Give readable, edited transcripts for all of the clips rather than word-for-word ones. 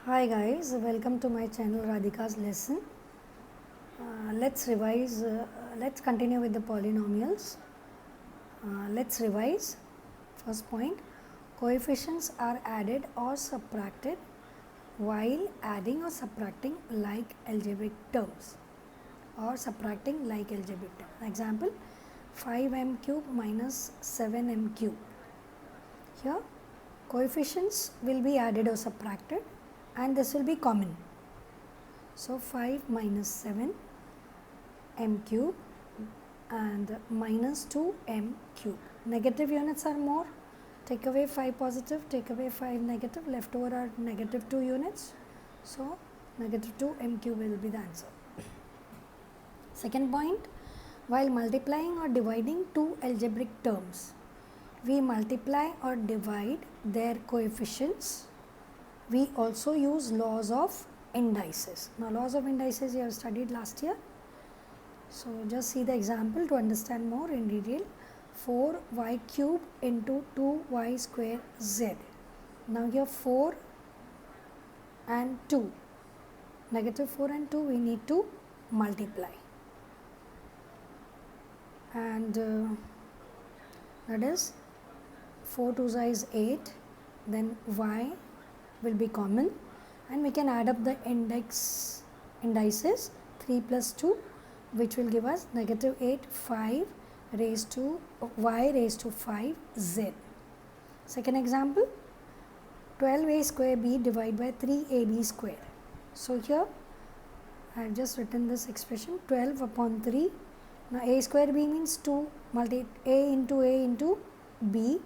Hi guys, welcome to my channel Radhika's lesson. Let's revise, let's continue with the polynomials. Let's revise. First point, coefficients are added or subtracted while adding or subtracting like algebraic terms or subtracting like algebraic terms. Example, 5m cube minus 7m cube. Here, coefficients will be added or subtracted and this will be common. So 5 minus 7 m cube and minus 2 m cube. Negative units are more. Take away 5 positive, take away 5 negative, left over are negative 2 units. So negative 2 m cube will be the answer. Second point, while multiplying or dividing two algebraic terms, we multiply or divide their coefficients. We also use laws of indices. Now laws of indices you have studied last year. So just see the example to understand more in detail. 4y cube into 2y square z. Now here 4 and 2, negative 4 and 2 we need to multiply. And that is 4 2 is 8, then y will be common and we can add up the indices 3 plus 2 which will give us negative 8 5 raised to y raised to 5 z. Second example, 12a square b divided by 3ab square. So here I have just written this expression 12 upon 3. Now a square b means 2 multi a into b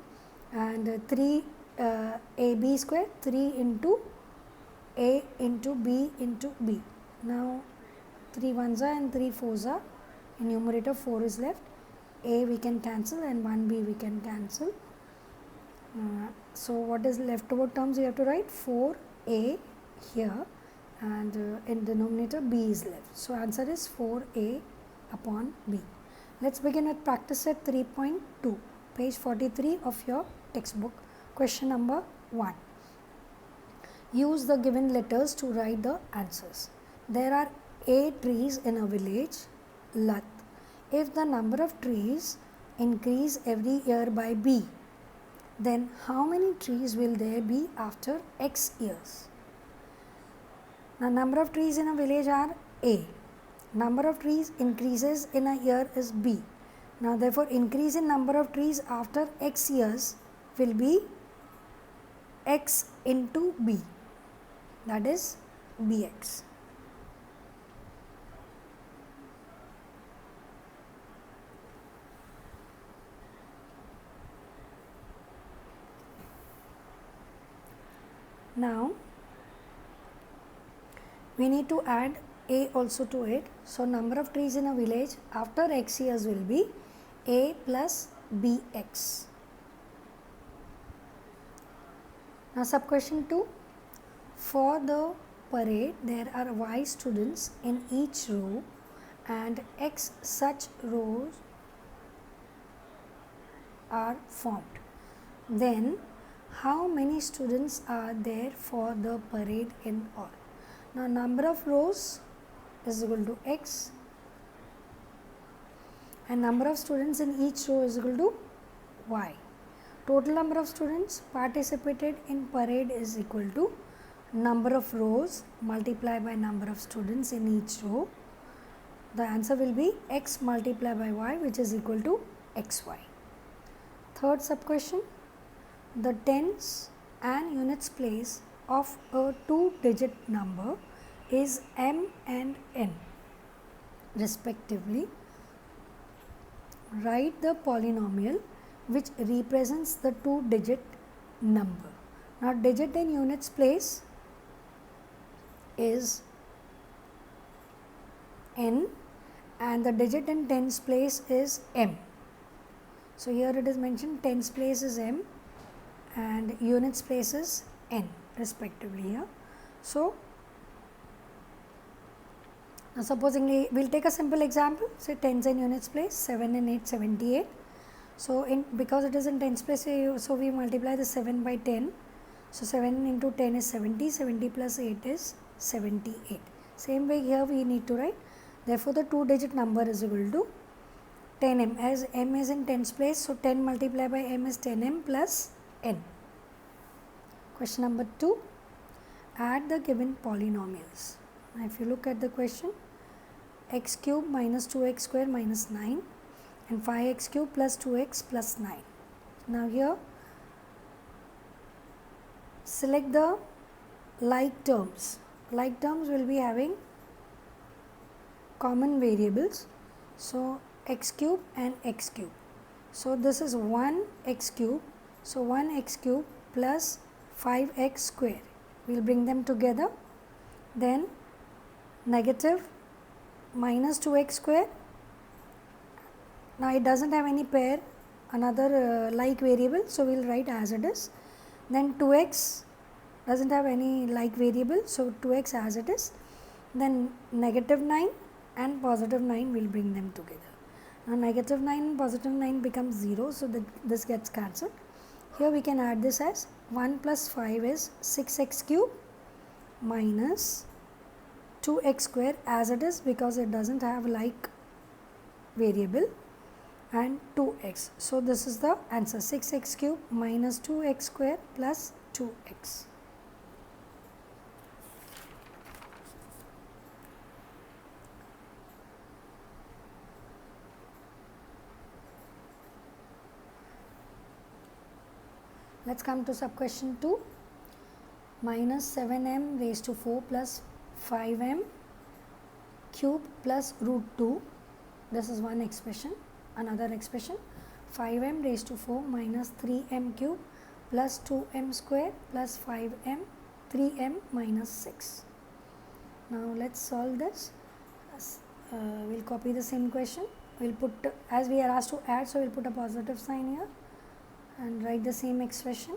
and 3 ab square 3 into a into b into b. Now 3 ones are and 3 fours are. In numerator 4 is left. A we can cancel and 1b we can cancel. So what is left over terms you have to write 4a here and in denominator b is left. So answer is 4a upon b. Let's begin with practice set 3.2, page 43 of your textbook. Question number 1. Use the given letters to write the answers. There are A trees in a village, Lat. If the number of trees increase every year by B, then how many trees will there be after X years? Now number of trees in a village are A. Number of trees increases in a year is B. Now therefore increase in number of trees after X years will be X into B, that is Bx. Now we need to add A also to it. So number of trees in a village after X years will be A plus Bx. Now sub question 2. For the parade there are Y students in each row and X such rows are formed. Then how many students are there for the parade in all? Now number of rows is equal to X and number of students in each row is equal to Y. Total number of students participated in parade is equal to number of rows multiplied by number of students in each row. The answer will be X multiplied by Y, which is equal to XY. Third sub question, the tens and units place of a 2-digit number is M and N respectively. Write the polynomial which represents the 2-digit number. Now digit in units place is N and the digit in tens place is M. So here it is mentioned tens place is M and units place is N respectively here. So now supposingly we will take a simple example, say tens and units place 7 and 8 78. So because it is in tens place, so we multiply the 7 by 10. So 7 into 10 is 70, 70 plus 8 is 78. Same way here we need to write. Therefore, the 2-digit number is equal to 10m, as m is in tens place, so 10 multiplied by m is 10m plus n. Question number 2, add the given polynomials. Now if you look at the question, x cube minus 2x square minus 9 and 5x cube plus 2x plus 9. Now here select the like terms. Like terms will be having common variables. So x cube and x cube. So this is 1x cube. So 1x cube plus 5x square. We will bring them together. Then negative minus 2x square. Now it doesn't have any pair, another like variable, so we will write as it is. Then 2x doesn't have any like variable, so 2x as it is. Then negative 9 and positive 9 will bring them together. Now negative 9 and positive 9 becomes 0, so this gets cancelled. Here we can add this as 1 plus 5 is 6x cube minus 2x square as it is, because it doesn't have like variable, and 2x. So this is the answer, 6x cube minus 2x square plus 2x. Let's come to sub question 2. Minus 7m raised to 4 plus 5m cube plus root 2. This is one expression. Another expression, 5m raised to 4 minus 3m cube plus 2m square plus 5m 3m minus 6. Now let's solve this. We'll copy the same question. We'll put, as we are asked to add, so we'll put a positive sign here and write the same expression,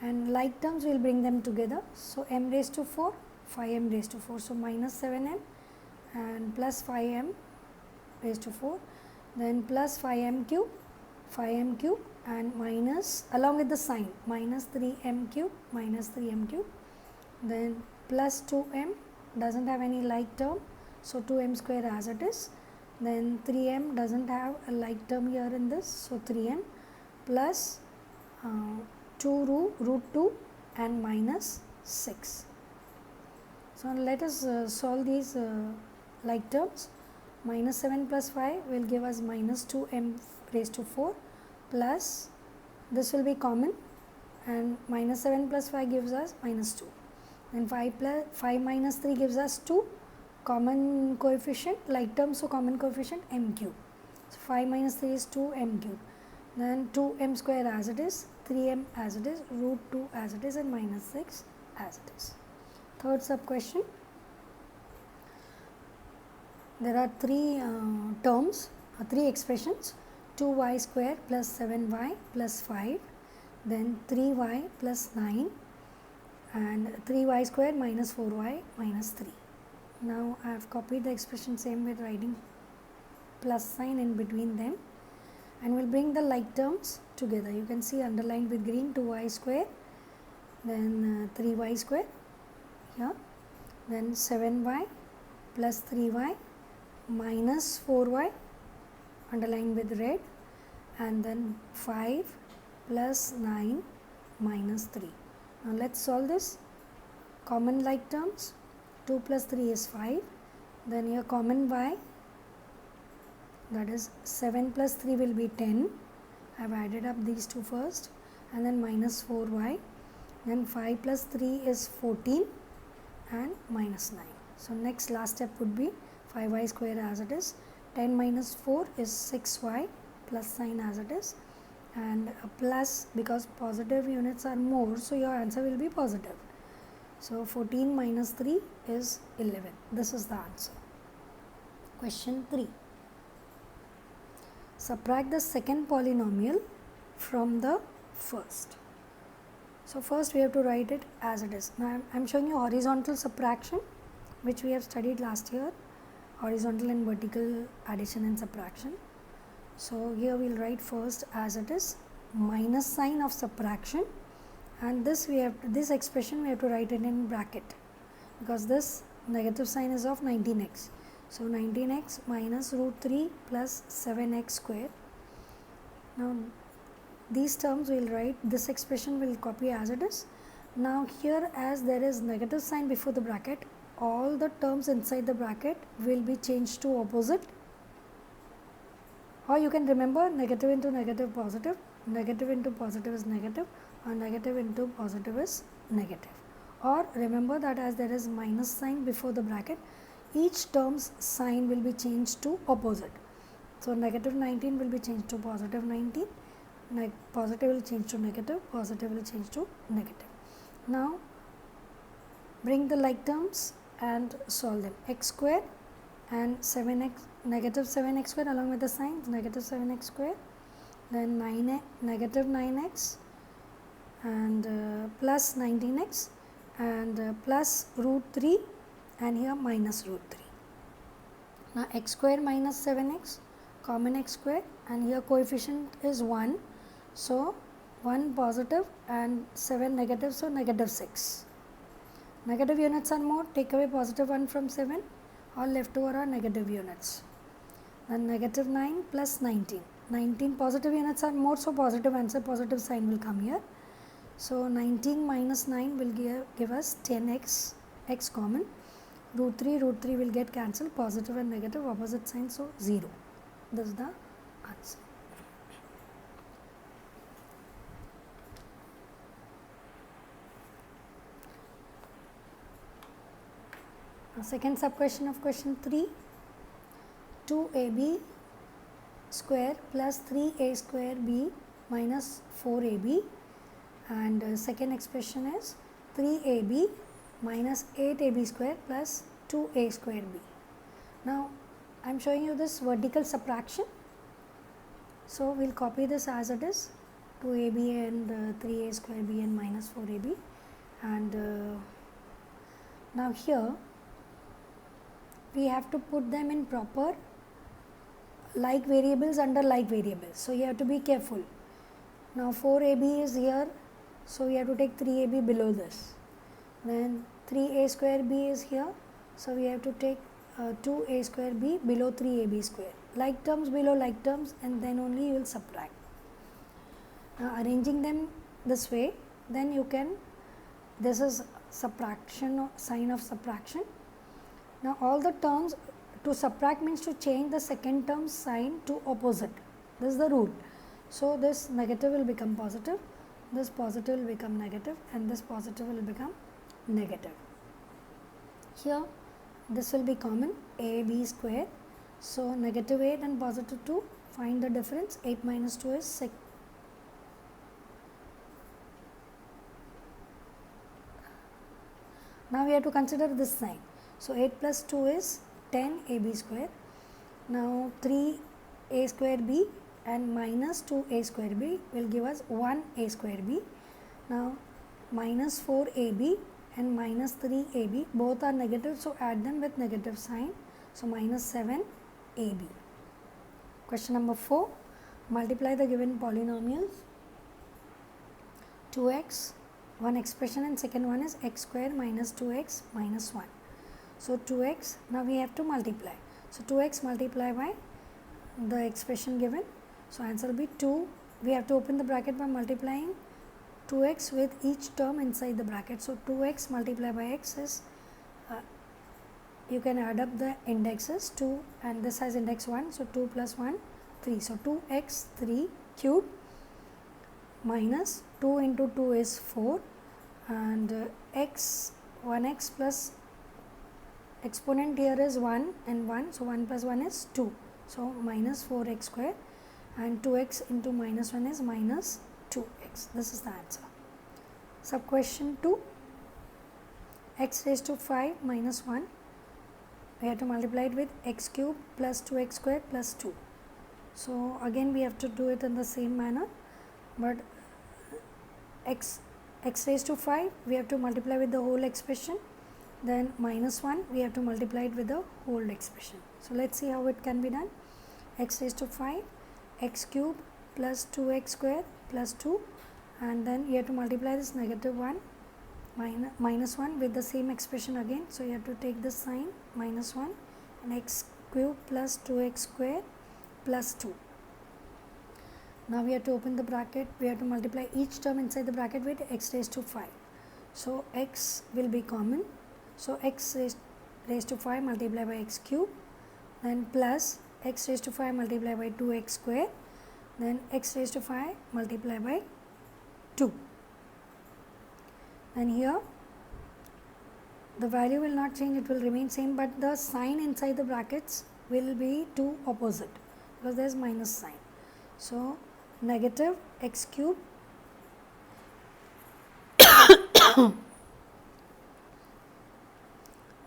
and like terms we'll bring them together. So m raised to 4, 5m raised to 4, so minus 7m and plus 5m raised to 4, then plus 5m cube and minus, along with the sign, minus 3m cube, then plus 2m, doesn't have any like term, so 2m square as it is, then 3m doesn't have a like term here in this, so 3m plus 2 root 2 and minus 6. So let us solve these like terms. Minus 7 plus 5 will give us minus 2m raised to 4 plus, this will be common, and minus 7 plus 5 gives us minus 2. Then 5 minus 3 gives us 2, common coefficient, like term, so common coefficient m cube. So 5 minus 3 is 2m cube. Then 2m square as it is, 3m as it is, root 2 as it is, and minus 6 as it is. Third sub question. There are three expressions, 2y square plus 7y plus 5, then 3y plus 9 and 3y square minus 4y minus 3. Now I have copied the expression same with writing plus sign in between them, and we'll bring the like terms together. You can see underlined with green, 2y square, then 3y square here, then 7y plus 3y minus 4y underlined with red, and then 5 plus 9 minus 3. Now let's solve this. Common like terms, 2 plus 3 is 5, then your common y, that is 7 plus 3 will be 10. I have added up these two first, and then minus 4y, then 5 plus 3 is 14 and minus 9. So next last step would be 5y square as it is, 10 minus 4 is 6y plus sign as it is, and a plus, because positive units are more, so your answer will be positive. So 14 minus 3 is 11. This is the answer. Question 3. Subtract the second polynomial from the first. So first we have to write it as it is. Now I am showing you horizontal subtraction, which we have studied last year, horizontal and vertical addition and subtraction. So here we will write first as it is, minus sign of subtraction, and this expression we have to write it in bracket, because this negative sign is of 19x. So 19x minus root 3 plus 7x square. Now these terms we will write, this expression will copy as it is. Now here, as there is negative sign before the bracket, all the terms inside the bracket will be changed to opposite, or you can remember negative into negative positive, negative into positive is negative, or negative into positive is negative. Or remember that as there is minus sign before the bracket, each term's sign will be changed to opposite. So negative 19 will be changed to positive 19, positive will change to negative, positive will change to negative. Now bring the like terms and solve them. X square and 7x, negative 7x square along with the signs, negative 7x square, then negative 9x and plus 19x and plus root 3 and here minus root 3. Now x square minus 7x, common x square, and here coefficient is 1. So 1 positive and 7 negative, so negative 6. Negative units are more, take away positive 1 from 7, all left over are negative units. Then negative 9 plus 19. 19 positive units are more, so positive answer, positive sign will come here. So 19 minus 9 will give us 10x, x common. Root 3 will get cancelled, positive and negative opposite sign, so 0. This is the answer. Second sub question of question 3, 2ab square plus 3a square b minus 4ab, and second expression is 3ab minus 8ab square plus 2a square b. Now I am showing you this vertical subtraction, so we will copy this as it is, 2ab and 3a square b and minus 4ab, and now here we have to put them in proper like variables under like variables. So you have to be careful. Now 4ab is here, so we have to take 3ab below this. Then 3a square b is here, so we have to take 2a square b below 3ab square. Like terms below like terms, and then only you will subtract. Now arranging them this way, then you can, this is subtraction or sign of subtraction. Now all the terms, to subtract means to change the second term sign to opposite. This is the rule. So this negative will become positive, this positive will become negative, and this positive will become negative. Here this will be common, ab square. So negative 8 and positive 2, find the difference. 8 minus 2 is 6. Now we have to consider this sign. So 8 plus 2 is 10 ab square. Now 3a square b and minus 2a square b will give us 1a square b. Now minus 4ab and minus 3ab both are negative, so add them with negative sign. So minus 7ab. Question number 4. Multiply the given polynomials. 2x, one expression, and second one is x square minus 2x minus 1. So 2x, now we have to multiply. So 2x multiply by the expression given. So answer will be 2. We have to open the bracket by multiplying 2x with each term inside the bracket. So 2x multiplied by x is, you can add up the indexes, 2 and this has index 1. So 2 plus 1, 3. So 2x 3 cube minus 2 into 2 is 4, and x, 1x plus exponent here is 1 and 1, so 1 plus 1 is 2. So minus 4x square, and 2x into minus 1 is minus 2x. This is the answer. Sub question 2, x raised to 5 minus 1, we have to multiply it with x cube plus 2x square plus 2. So again we have to do it in the same manner, but x raised to 5 we have to multiply with the whole expression, then minus 1 we have to multiply it with the whole expression. So let's see how it can be done. X raised to 5, x cube plus 2x square plus 2, and then you have to multiply this negative 1 minus 1 with the same expression again. So, you have to take this sign minus 1 and x cube plus 2x square plus 2. Now, we have to open the bracket, we have to multiply each term inside the bracket with x raised to 5. So, x will be common. So, x raised to 5 multiplied by x cube, then plus x raised to 5 multiplied by 2x square, then x raised to 5 multiplied by 2. And here the value will not change, it will remain same, but the sign inside the brackets will be to opposite because there is minus sign. So, negative x cube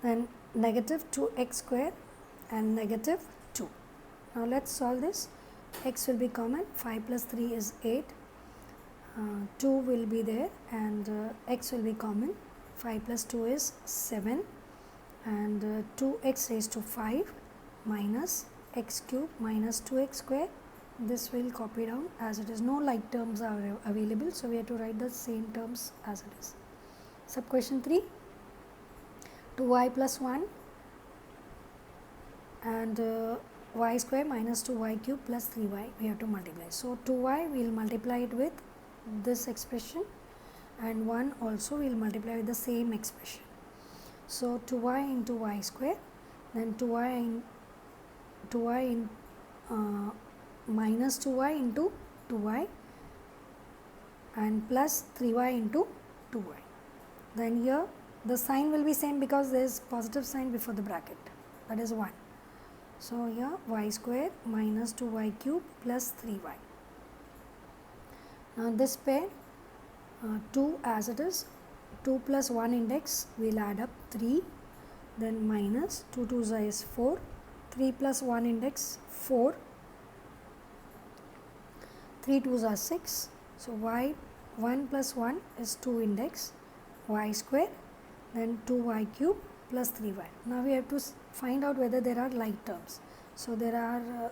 then negative 2x square and negative 2. Now, let us solve this. X will be common, 5 plus 3 is 8, 2 will be there, and x will be common, 5 plus 2 is 7, and 2x raised to 5 minus x cube minus 2x square. This will copy down as it is. No like terms are available, so we have to write the same terms as it is. Sub question 3, 2y plus 1 and y square minus 2y cube plus 3y we have to multiply. So, 2y we will multiply it with this expression, and 1 also we will multiply with the same expression. So, 2y into y square, then 2y in minus 2y into 2y and plus 3y into 2y. Then here the sign will be same because there is positive sign before the bracket, that is 1. So, here y square minus 2y cube plus 3y. Now, this pair 2 as it is, 2 plus 1 index we will add up 3, then minus 2 2's is 4, 3 plus 1 index 4, 3 2's are 6. So, y 1 plus 1 is 2 index y square, then 2y cube plus 3y. Now, we have to find out whether there are like terms. So, there are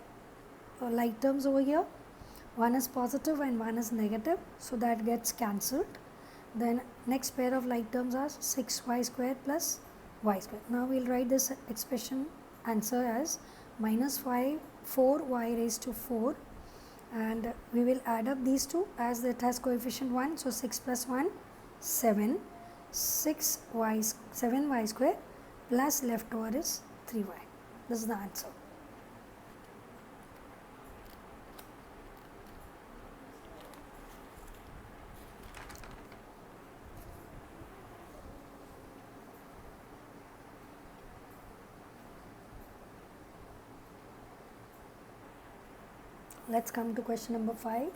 like terms over here, one is positive and one is negative, so that gets cancelled. Then next pair of like terms are 6y square plus y square. Now, we will write this expression answer as minus 4y raised to 4, and we will add up these two as it has coefficient 1. So, 6 plus 1 7, 7y square plus leftover is 3y. This is the answer. Let us come to question number 5.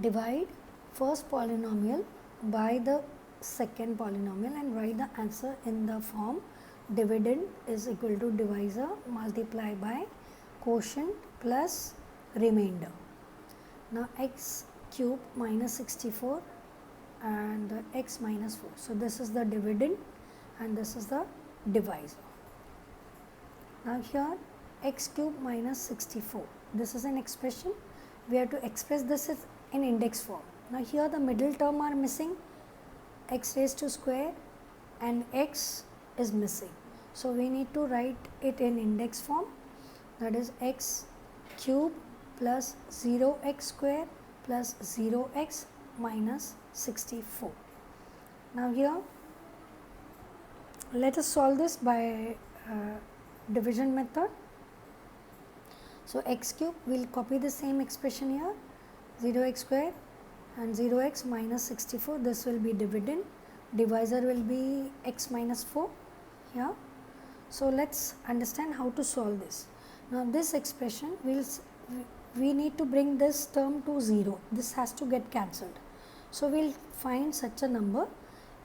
Divide first polynomial by the second polynomial and write the answer in the form dividend is equal to divisor multiplied by quotient plus remainder. Now, x cube minus 64 and x minus 4. So, this is the dividend and this is the divisor. Now, here x cube minus 64, this is an expression, we have to express this as in index form. Now, here the middle term are missing, x raised to square and x is missing. So, we need to write it in index form, that is x cube plus 0x square plus 0x minus 64. Now, here let us solve this by division method. So, x cube we will copy the same expression here, 0x square and 0x minus 64, this will be dividend, divisor will be x minus 4 here. So, let us understand how to solve this. Now, this expression we need to bring this term to 0, this has to get cancelled. So, we will find such a number,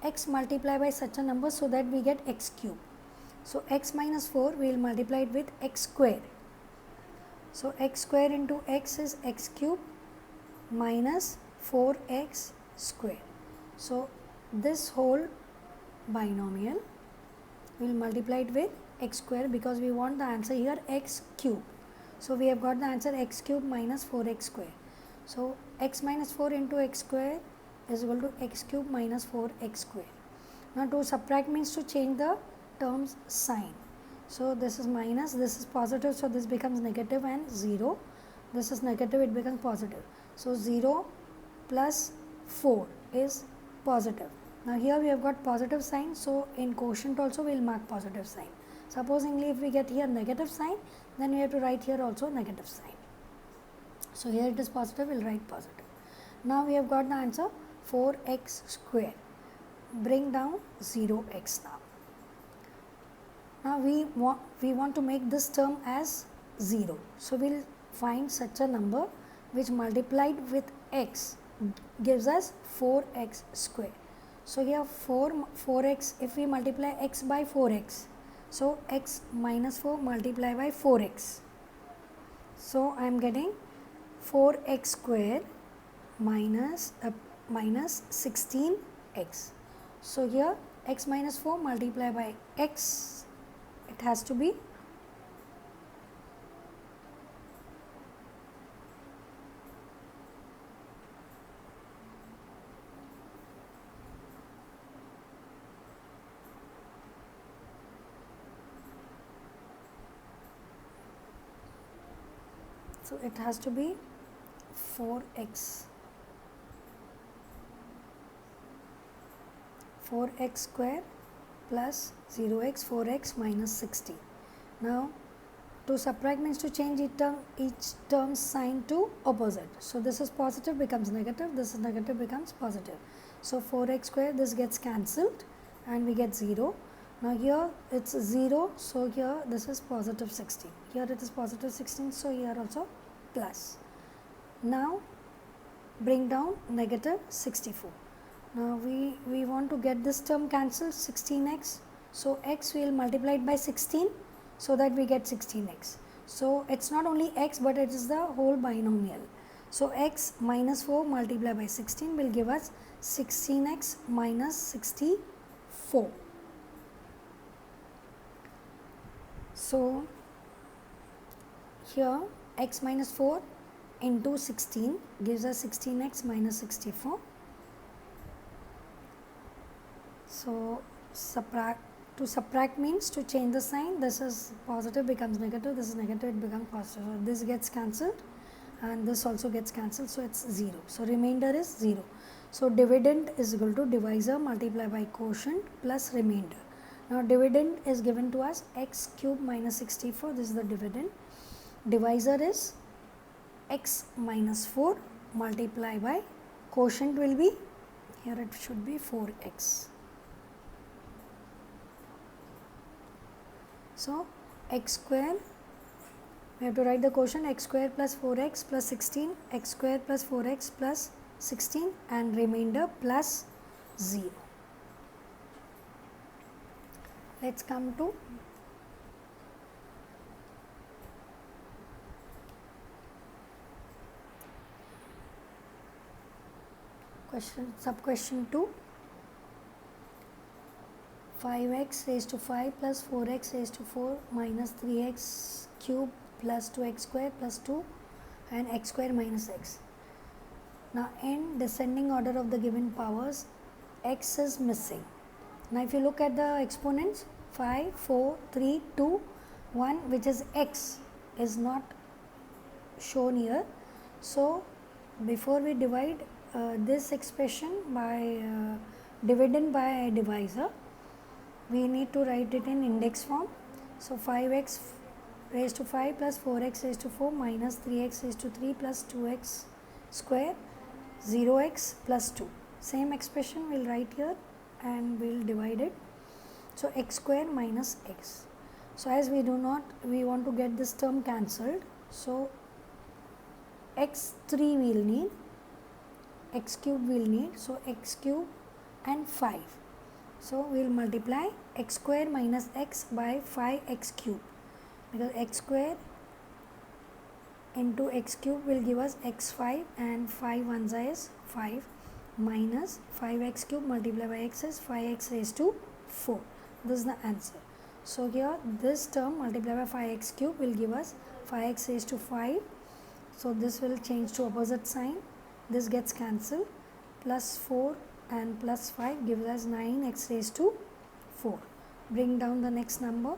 x multiply by such a number, so that we get x cube. So, x minus 4 we will multiply it with x square. So, x square into x is x cube minus 4x square. So, this whole binomial we will multiply it with x square because we want the answer here x cube. So, we have got the answer x cube minus 4x square. So x minus 4 into x square is equal to x cube minus 4x square. Now to subtract means to change the term's sign. So this is minus, this is positive, so this becomes negative, and 0. This is negative, it becomes positive. So 0 plus 4 is positive. Now here we have got positive sign, so in quotient also we will mark positive sign. Supposingly if we get here negative sign, then we have to write here also negative sign. So here it is positive, we will write positive. Now we have got the answer 4x square. Bring down 0x now. Now we want to make this term as 0. So we will find such a number which multiplied with x gives us 4x square. So here 4x, if we multiply x by 4x, so x minus 4 multiply by 4x. So I am getting 4x square minus 16x. So here x minus 4 multiply by x, it has to be so it has to be 4x square plus 0x 4x minus 60. Now to subtract means to change each term's sign to opposite. So this is positive becomes negative, this is negative becomes positive. So 4x square, this gets cancelled and we get 0. Now here it's 0, so here this is positive 16. Here it is positive 16, so here also plus. Now bring down negative 64. Now we want to get this term cancelled, 16x. So x we will multiply it by 16 so that we get 16x. So it's not only x but it is the whole binomial. So x minus 4 multiplied by 16 will give us 16x minus 64. So here x minus 4 into 16 gives us 16x minus 64. So to subtract means to change the sign. This is positive becomes negative, this is negative, it becomes positive. So this gets cancelled and this also gets cancelled, so it's 0. So remainder is 0. So dividend is equal to divisor multiplied by quotient plus remainder. Now dividend is given to us x cube minus 64, this is the dividend. Divisor is x minus 4 multiplied by quotient will be, here it should be 4x. So x square, we have to write the quotient x square plus 4x plus 16, x square plus 4x plus 16 and remainder plus 0. Let's come to sub question 2. 5x raised to 5 plus 4x raised to 4 minus 3x cube plus 2x square plus 2 and x square minus x. Now in descending order of the given powers, x is missing. Now if you look at the exponents, 5, 4, 3, 2, 1, which is x is not shown here. So before we divide this expression by dividend by divisor, we need to write it in index form. So 5x raised to 5 plus 4x raised to 4 minus 3x raised to 3 plus 2x square 0x plus 2. Same expression we will write here and we will divide it. So x square minus x. So as we want to get this term cancelled. So x3 we will need, x cube we will need. So x cube and 5. So we will multiply x square minus x by 5x cube, because x square into x cube will give us x5 and 5 ones is 5 minus 5x cube multiplied by x is 5x raised to 4. This is the answer. So here this term multiplied by 5x cube will give us 5x raised to 5. So this will change to opposite sign. This gets cancelled. Plus 4 and plus 5 gives us 9x raised to 4. Bring down the next number.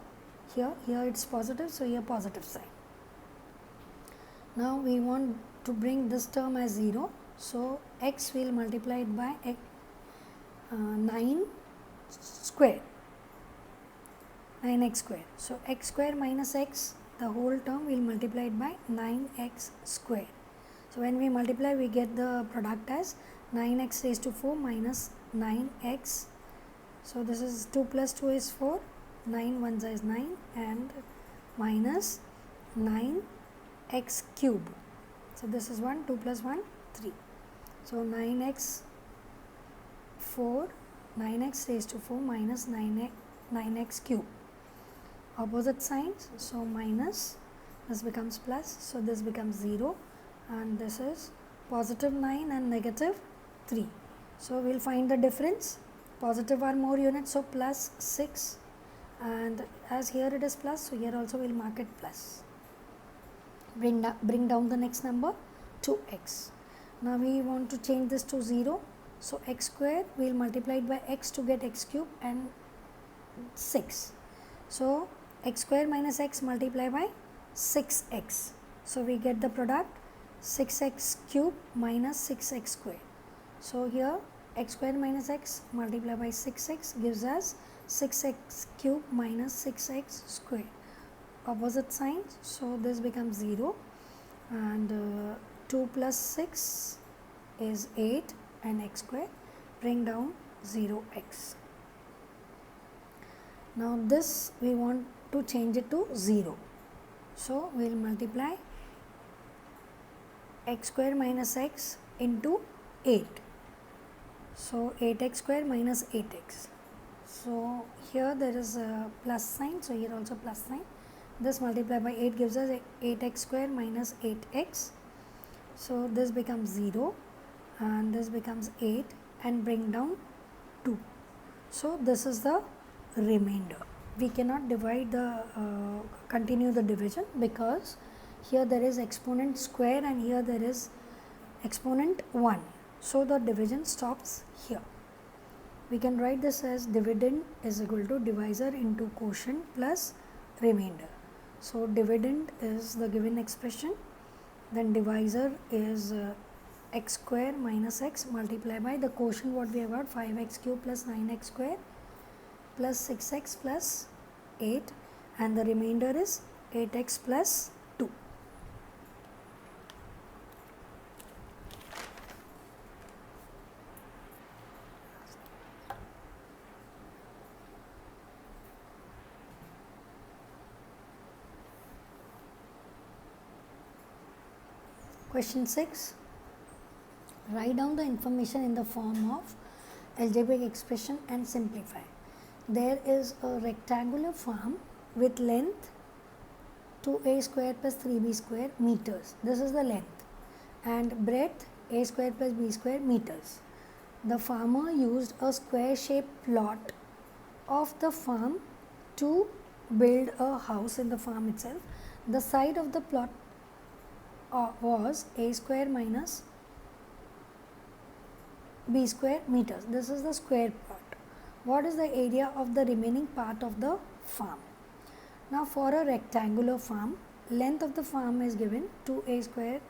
Here it's positive, so here positive sign. Now we want to bring this term as 0. So x will multiply it by 9 square. 9x square. So x square minus x, the whole term will multiply it by 9x square. So when we multiply, we get the product as 9x raised to 4 minus 9x. So this is 2 plus 2 is 4, 9 1 is 9 and minus 9x cube. So this is 1, 2 plus 1, 3. So 9x 4, 9x raised to 4 minus 9x cube. Opposite signs, so minus, this becomes plus, so this becomes 0 and this is positive 9 and negative 3. So we will find the difference. Positive are more units, so plus 6, and as here it is plus, so here also we will mark it plus. Bring down the next number, 2x. Now we want to change this to 0, so x square we will multiply it by x to get x cube and 6. So x square minus x multiply by 6x. So we get the product 6x cube minus 6x square. So here x square minus x multiply by 6x gives us 6x cube minus 6x square. Opposite signs, so this becomes 0 and 2 plus 6 is 8 and x square. Bring down 0x. Now this we want to change it to 0. So we will multiply x square minus x into 8. So 8x square minus 8x. So here there is a plus sign, so here also plus sign. This multiplied by 8 gives us 8x square minus 8x. So this becomes 0 and this becomes 8 and bring down 2. So this is the remainder. We cannot divide the continue the division because here there is exponent square and here there is exponent 1. So the division stops here. We can write this as dividend is equal to divisor into quotient plus remainder. So dividend is the given expression, then divisor is x square minus x multiplied by the quotient what we have got 5x cube plus 9x square plus 6x plus 8 and the remainder is 8x plus 2. Question 6. Write down the information in the form of algebraic expression and simplify. There is a rectangular farm with length 2a square plus 3b square meters. This is the length, and breadth a square plus b square meters. The farmer used a square shaped plot of the farm to build a house in the farm itself. The side of the plot was a square minus b square meters. This is the square plot. What is the area of the remaining part of the farm? Now for a rectangular farm, length of the farm is given 2a square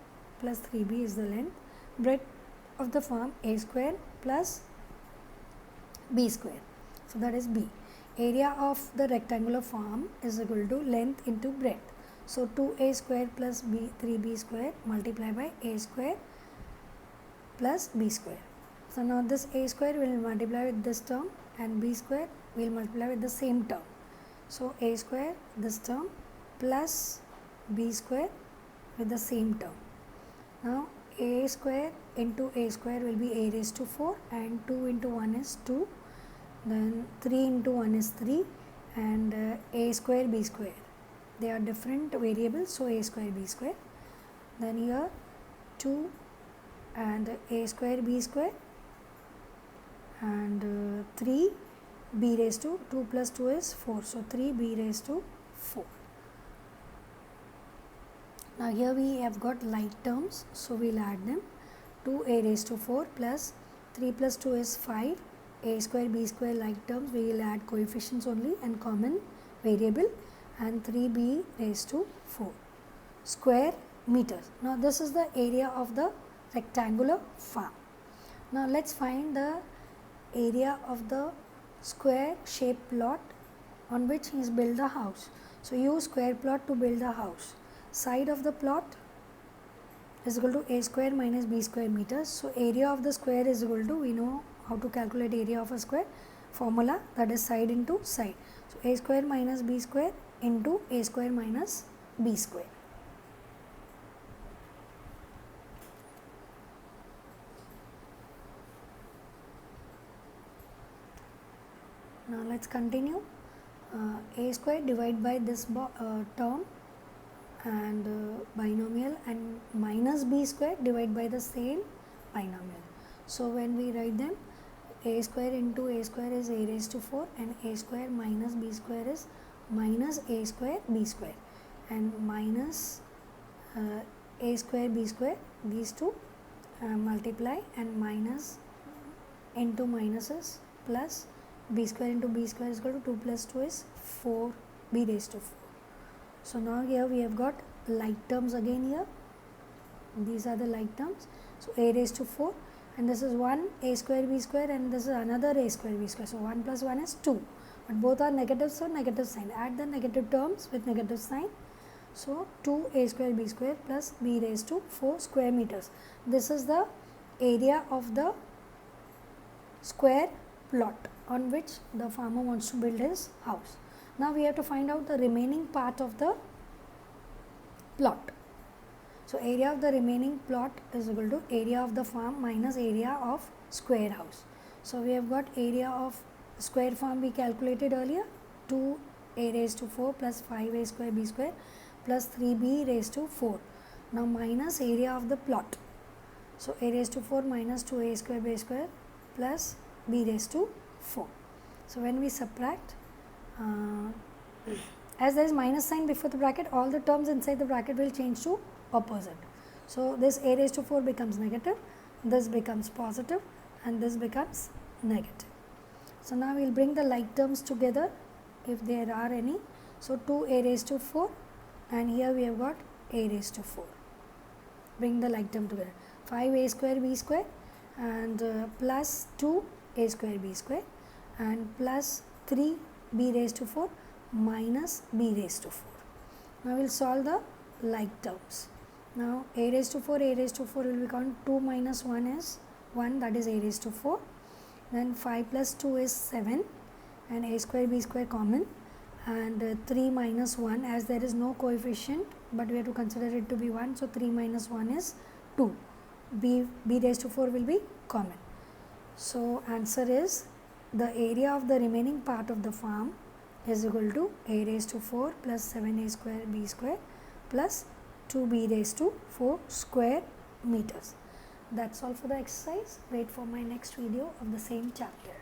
plus 3b is the length. Breadth of the farm a square plus b square. So that is b. Area of the rectangular farm is equal to length into breadth. So 2a square plus 3b square multiplied by a square plus b square. So now this a square will multiply with this term and b square will multiply with the same term. So a square this term plus b square with the same term. Now a square into a square will be a raised to 4 and 2 into 1 is 2. Then 3 into 1 is 3 and a square b square. They are different variables, so a square b square. Then here 2 and a square b square and 3 b raised to 2 plus 2 is 4. So 3 b raised to 4. Now here we have got like terms, so we'll add them. 2a raised to 4 plus 3 plus 2 is 5. A square b square like terms, we will add coefficients only and common variable, and 3b raised to 4 square meters. Now this is the area of the rectangular farm. Now let's find the area of the square shaped plot on which he is built the house. So use square plot to build the house. Side of the plot is equal to a square minus b square meters. So area of the square is equal to, we know how to calculate area of a square, formula, that is side into side. So a square minus b square into a square minus b square. Now let's continue. A square divided by this term and binomial, and minus b square divided by the same binomial. So when we write them, a square into a square is a raised to 4, and a square minus b square is minus a square b square, and minus a square b square, these two multiply, and minus into minuses plus b square into b square is equal to 2 plus 2 is 4 b raised to 4. So now here we have got like terms again here. These are the like terms. So a raised to 4, and this is 1 a square b square, and this is another a square b square. So 1 plus 1 is 2, but both are negative, so negative sign. Add the negative terms with negative sign. So 2 a square b square plus b raised to 4 square meters. This is the area of the square plot on which the farmer wants to build his house. Now we have to find out the remaining part of the plot. So area of the remaining plot is equal to area of the farm minus area of square house. So we have got area of square farm we calculated earlier, 2 a raised to 4 plus 5 a square b square plus 3b raised to 4. Now minus area of the plot. So a raised to 4 minus 2a square b square plus b raised to 4. So when we subtract, as there is minus sign before the bracket, all the terms inside the bracket will change to opposite. So this a raised to 4 becomes negative, this becomes positive, and this becomes negative. So now we will bring the like terms together if there are any. So 2 a raised to 4, and here we have got a raised to 4. Bring the like term together. 5 a square b square and plus 2 a square b square, and plus 3 b raised to 4 minus b raised to 4. Now we will solve the like terms. Now a raised to 4 will become 2 minus 1 is 1, that is a raised to 4. Then 5 plus 2 is 7, and a square b square common, and 3 minus 1, as there is no coefficient but we have to consider it to be 1, so 3 minus 1 is 2. b raised to 4 will be common. So answer is the area of the remaining part of the farm is equal to a raised to 4 plus 7a square b square plus 2b raised to 4 square meters. That's all for the exercise. Wait for my next video of the same chapter.